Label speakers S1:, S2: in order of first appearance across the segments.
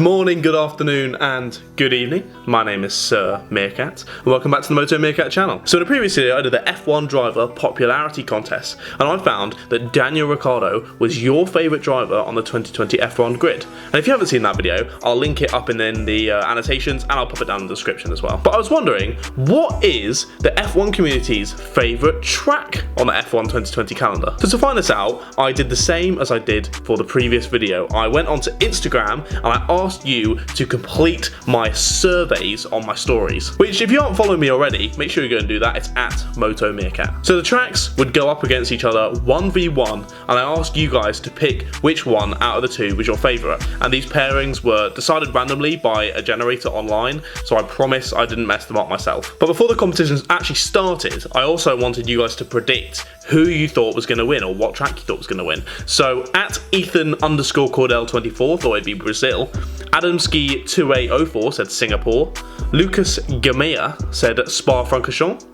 S1: morning, good afternoon, and good evening. My name is Sir Meerkat, and welcome back to the Moto Meerkat channel. So in a previous video, I did the F1 driver popularity contest, and I found that Daniel Ricciardo was your favourite driver on the 2020 F1 grid. And if you haven't seen that video, I'll link it up in the annotations, and I'll pop it down in the description as well. But I was wondering, what is the F1 community's favourite track on the F1 2020 calendar? So to find this out, I did the same as I did for the previous video. I went onto Instagram and I asked you to complete my surveys on my stories, which if you aren't following me already, make sure you go and do that. It's at Moto Meerkat. So the tracks would go up against each other 1v1, and I asked you guys to pick which one out of the two was your favourite, and these pairings were decided randomly by a generator online, so I promise I didn't mess them up myself. But before the competitions actually started, I also wanted you guys to predict who you thought was going to win, or what track you thought was going to win. So at Ethan_Cordell24 thought it'd be Brazil, Adamski2804 said Singapore, Lucas Gamea said Spa-Francorchamps,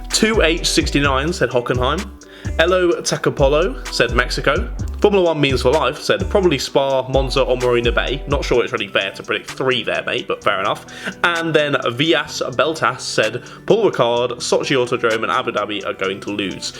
S1: 2H69 said Hockenheim, Elo Tacopolo said Mexico, Formula 1 Means for Life said probably Spa, Monza or Marina Bay. Not sure it's really fair to predict three there, mate, but fair enough. And then Vias Beltas said Paul Ricard, Sochi Autodrome and Abu Dhabi are going to lose.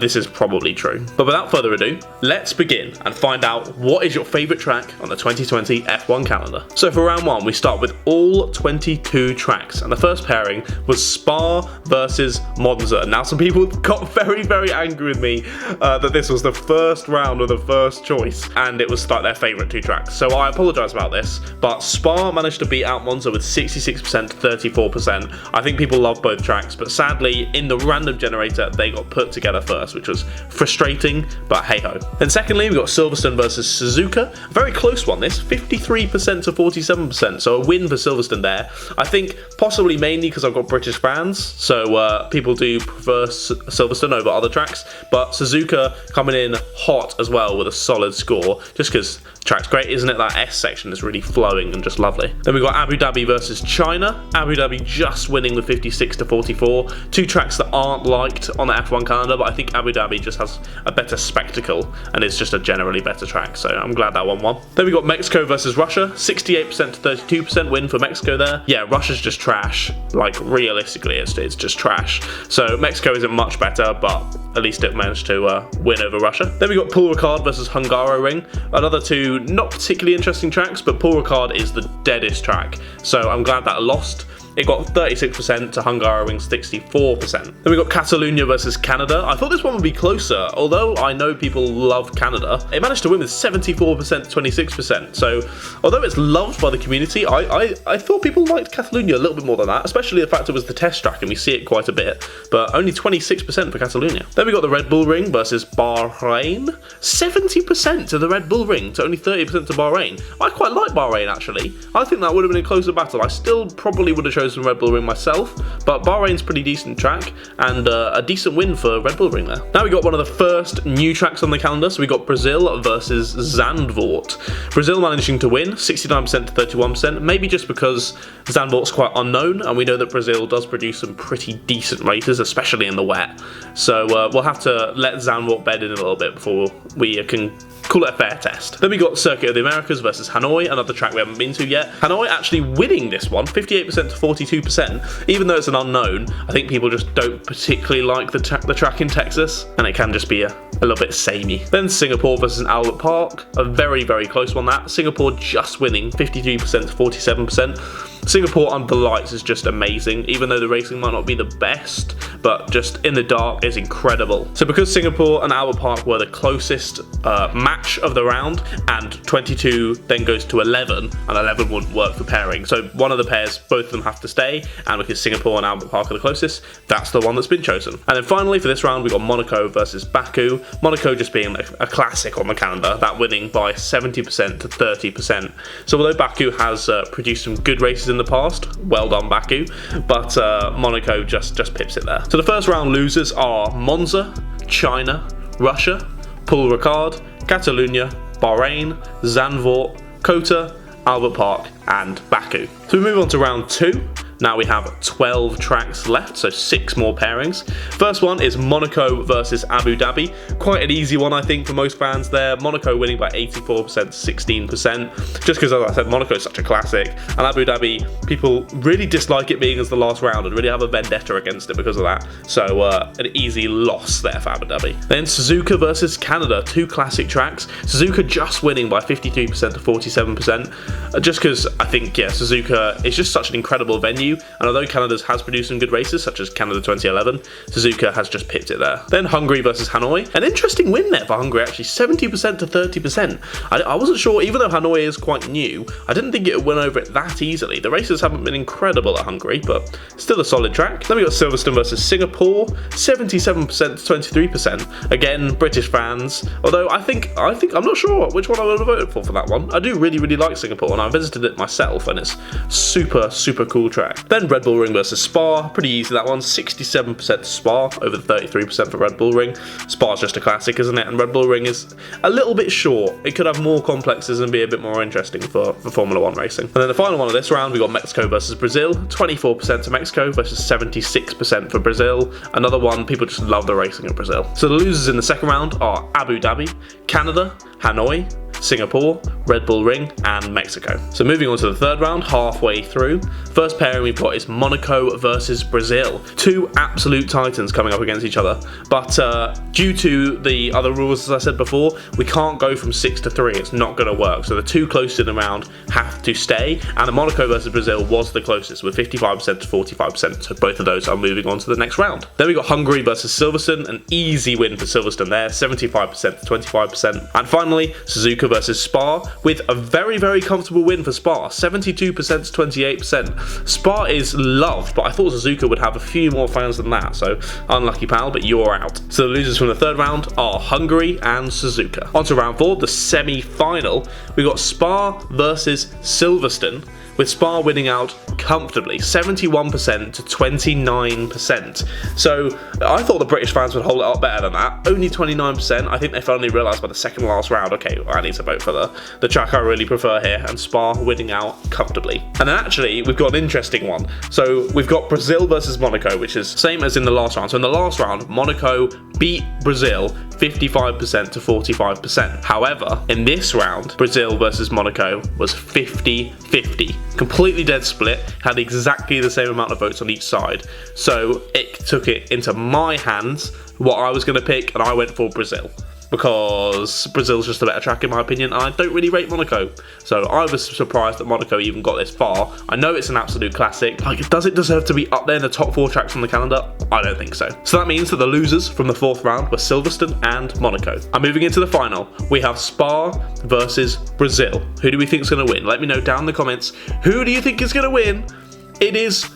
S1: This is probably true. But without further ado, let's begin and find out what is your favourite track on the 2020 F1 calendar. So for round one, we start with all 22 tracks, and the first pairing was Spa versus Monza. Now some people got very angry with me that this was the first round of the first choice, and it was like their favourite two tracks, so I apologise about this, but Spa managed to beat out Monza with 66% to 34%. I think people love both tracks, but sadly in the random generator they got put together first, which was frustrating, but hey ho. Then secondly, we got Silverstone versus Suzuka, a very close one this, 53% to 47%, so a win for Silverstone there. I think possibly mainly because I've got British fans, so people do prefer Silverstone over other tracks, but Suzuka coming in hot as well with a solid score, just because the track's great, isn't it? That S section is really flowing and just lovely. Then we got Abu Dhabi versus China. Abu Dhabi just winning with 56 to 44. Two tracks that aren't liked on the F1 calendar, but I think Abu Dhabi just has a better spectacle and it's just a generally better track, so I'm glad that one won. Then we got Mexico versus Russia. 68% to 32% win for Mexico there. Yeah, Russia's just trash. Like, realistically, it's just trash. So Mexico isn't much better, but at least it managed to win over Russia. Then we got Paul Ricard versus Hungaroring. Another two not particularly interesting tracks, but Paul Ricard is the deadest track, so I'm glad that lost. It got 36% to Hungaroring's 64%. Then we got Catalunya versus Canada. I thought this one would be closer, although I know people love Canada. It managed to win with 74% to 26%. So although it's loved by the community, I thought people liked Catalunya a little bit more than that, especially the fact it was the test track and we see it quite a bit, but only 26% for Catalunya. Then we got the Red Bull Ring versus Bahrain. 70% to the Red Bull Ring to only 30% to Bahrain. I quite like Bahrain actually. I think that would have been a closer battle. I still probably would have chosen Red Bull Ring myself, but Bahrain's pretty decent track and a decent win for Red Bull Ring there. Now we got one of the first new tracks on the calendar, so we got Brazil versus Zandvoort. Brazil managing to win 69% to 31%, maybe just because Zandvoort's quite unknown and we know that Brazil does produce some pretty decent races, especially in the wet. So we'll have to let Zandvoort bed in a little bit before we can call it a fair test. Then we got Circuit of the Americas versus Hanoi, another track we haven't been to yet. Hanoi actually winning this one, 58% to 42%. Even though it's an unknown, I think people just don't particularly like the track in Texas, and it can just be a little bit samey. Then Singapore versus Albert Park, a very close one that. Singapore just winning 53% to 47%. Singapore under the lights is just amazing, even though the racing might not be the best, but just in the dark is incredible. So because Singapore and Albert Park were the closest match of the round, and 22 then goes to 11, and 11 wouldn't work for pairing. So one of the pairs, both of them have to stay, and because Singapore and Albert Park are the closest, that's the one that's been chosen. And then finally for this round we got Monaco versus Baku. Monaco just being a classic on the calendar, that winning by 70% to 30%. So although Baku has produced some good races in the past, well done Baku, but Monaco just pips it there. So the first round losers are Monza, China, Russia, Paul Ricard, Catalunya, Bahrain, Zandvoort, Kota, Albert Park and Baku. So we move on to round two. Now we have 12 tracks left, so 6 more pairings. First one is Monaco versus Abu Dhabi. Quite an easy one, I think, for most fans there. Monaco winning by 84% to 16%, just because, as I said, Monaco is such a classic, and Abu Dhabi, people really dislike it being as the last round and really have a vendetta against it because of that. So an easy loss there for Abu Dhabi. Then Suzuka versus Canada, 2 classic tracks. Suzuka just winning by 53% to 47%, just because I think, yeah, Suzuka is just such an incredible venue, and although Canada's has produced some good races, such as Canada 2011, Suzuka has just pipped it there. Then Hungary versus Hanoi, an interesting win there for Hungary, actually, 70% to 30%. I wasn't sure, even though Hanoi is quite new, I didn't think it would win over it that easily. The races haven't been incredible at Hungary, but still a solid track. Then we got Silverstone versus Singapore, 77% to 23%. Again, British fans, although I think I'm not sure which one I would have voted for that one. I do really like Singapore, and I visited it myself, and it's super cool track. Then Red Bull Ring versus Spa, pretty easy that one, 67% to Spa, over 33% for Red Bull Ring. Spa's just a classic, isn't it? And Red Bull Ring is a little bit short. It could have more complexes and be a bit more interesting for Formula 1 racing. And then the final one of this round, we got Mexico versus Brazil, 24% to Mexico versus 76% for Brazil. Another one, people just love the racing in Brazil. So the losers in the second round are Abu Dhabi, Canada, Hanoi, Singapore, Red Bull Ring, and Mexico. So moving on to the third round, halfway through. First pairing we've got is Monaco versus Brazil. 2 absolute titans coming up against each other. But due to the other rules, as I said before, we can't go from 6 to 3. It's not going to work. So the 2 closest in the round have to stay. And the Monaco versus Brazil was the closest with 55% to 45%. So both of those are moving on to the next round. Then we got Hungary versus Silverstone. An easy win for Silverstone there, 75% to 25%. And finally, Suzuka versus Spa with a very comfortable win for Spa, 72% to 28%. Spa is loved, but I thought Suzuka would have a few more fans than that, so unlucky pal, but you're out. So the losers from the third round are Hungary and Suzuka. On to round 4, the semi-final. We got Spa versus Silverstone, with Spa winning out comfortably, 71% to 29%. So I thought the British fans would hold it up better than that. Only 29%. I think they finally realised by the second last round, okay, well, I need to vote for the track I really prefer here, and Spa winning out comfortably. And then actually, we've got an interesting one. So we've got Brazil versus Monaco, which is same as in the last round. So in the last round, Monaco beat Brazil 55% to 45%. However, in this round, Brazil versus Monaco was 50-50. Completely dead split, had exactly the same amount of votes on each side. So it took it into my hands what I was going to pick, and I went for Brazil, because Brazil's just a better track in my opinion, and I don't really rate Monaco. So I was surprised that Monaco even got this far. I know it's an absolute classic. Like, does it deserve to be up there in the top 4 tracks on the calendar? I don't think so. So that means that the losers from the 4th round were Silverstone and Monaco. And moving into the final, we have Spa versus Brazil. Who do we think is going to win? Let me know down in the comments. Who do you think is going to win? It is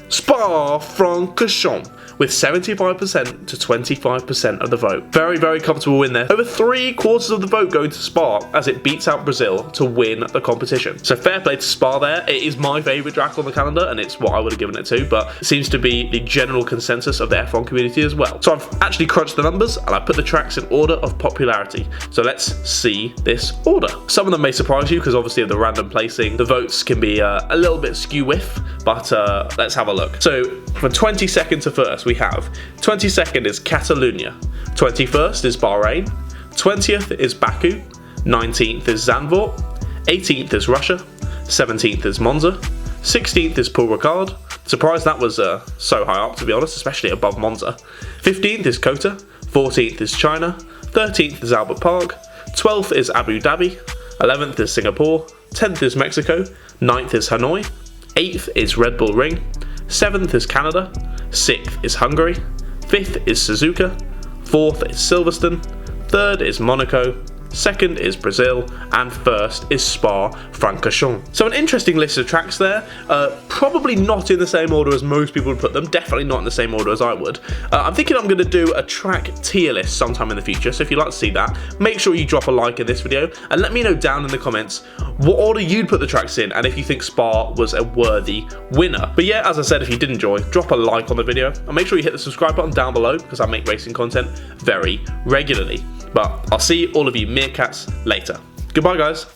S1: Spa-Francorchamps, with 75% to 25% of the vote. Very comfortable win there. Over 3/4 of the vote going to Spa as it beats out Brazil to win the competition. So fair play to Spa there. It is my favourite track on the calendar, and it's what I would have given it to, but it seems to be the general consensus of the F1 community as well. So I've actually crunched the numbers, and I put the tracks in order of popularity. So let's see this order. Some of them may surprise you, because obviously of the random placing, the votes can be a little bit skew-whiff, but let's have a look. So from 22nd to 1st, we have 22nd is Catalunya, 21st is Bahrain, 20th is Baku, 19th is Zandvoort, 18th is Russia, 17th is Monza, 16th is Paul Ricard. Surprised that was so high up, to be honest, especially above Monza. 15th is Kota, 14th is China, 13th is Albert Park, 12th is Abu Dhabi, 11th is Singapore, 10th is Mexico, 9th is Hanoi, 8th is Red Bull Ring, 7th is Canada, 6th is Hungary, 5th is Suzuka, 4th is Silverstone, 3rd is Monaco, 2nd is Brazil, and 1st is Spa-Francorchamps. So an interesting list of tracks there, probably not in the same order as most people would put them, definitely not in the same order as I would. I'm thinking I'm going to do a track tier list sometime in the future, so if you'd like to see that, make sure you drop a like in this video, and let me know down in the comments what order you'd put the tracks in, and if you think Spa was a worthy winner. But yeah, as I said, if you did enjoy, drop a like on the video, and make sure you hit the subscribe button down below, because I make racing content very regularly. But I'll see all of you meerkats later. Goodbye, guys.